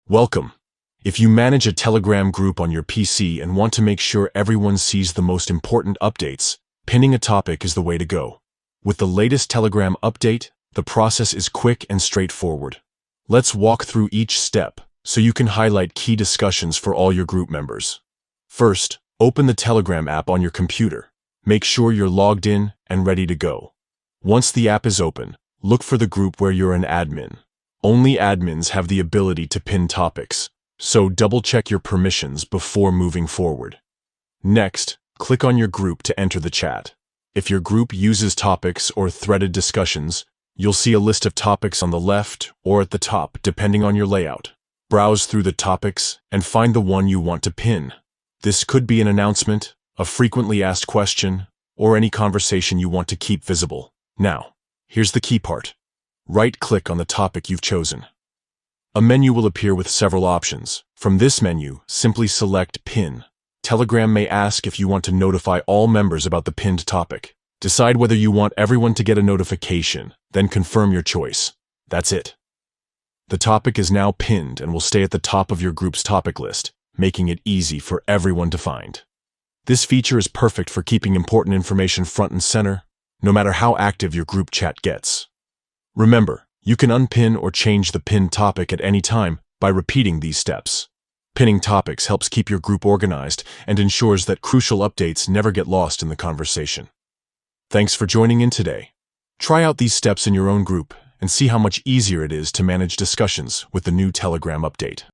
Welcome. If you manage a Telegram group on your PC and want to make sure everyone sees the most important updates, pinning a topic is the way to go. With the latest Telegram update, the process is quick and straightforward. Let's walk through each step so you can highlight key discussions for all your group members. First, open the Telegram app on your computer. Make sure you're logged in and ready to go. Once the app is open, look for the group where you're an admin. Only admins have the ability to pin topics, so double-check your permissions before moving forward. Next, click on your group to enter the chat. If your group uses topics or threaded discussions, you'll see a list of topics on the left or at the top depending on your layout. Browse through the topics and find the one you want to pin. This could be an announcement, a frequently asked question, or any conversation you want to keep visible. Now, here's the key part. Right-click on the topic you've chosen. A menu will appear with several options. From this menu, simply select Pin. Telegram may ask if you want to notify all members about the pinned topic. Decide whether you want everyone to get a notification, then confirm your choice. That's it. The topic is now pinned and will stay at the top of your group's topic list, making it easy for everyone to find. This feature is perfect for keeping important information front and center, no matter how active your group chat gets. Remember, you can unpin or change the pinned topic at any time by repeating these steps. Pinning topics helps keep your group organized and ensures that crucial updates never get lost in the conversation. Thanks for joining in today. Try out these steps in your own group and see how much easier it is to manage discussions with the new Telegram update.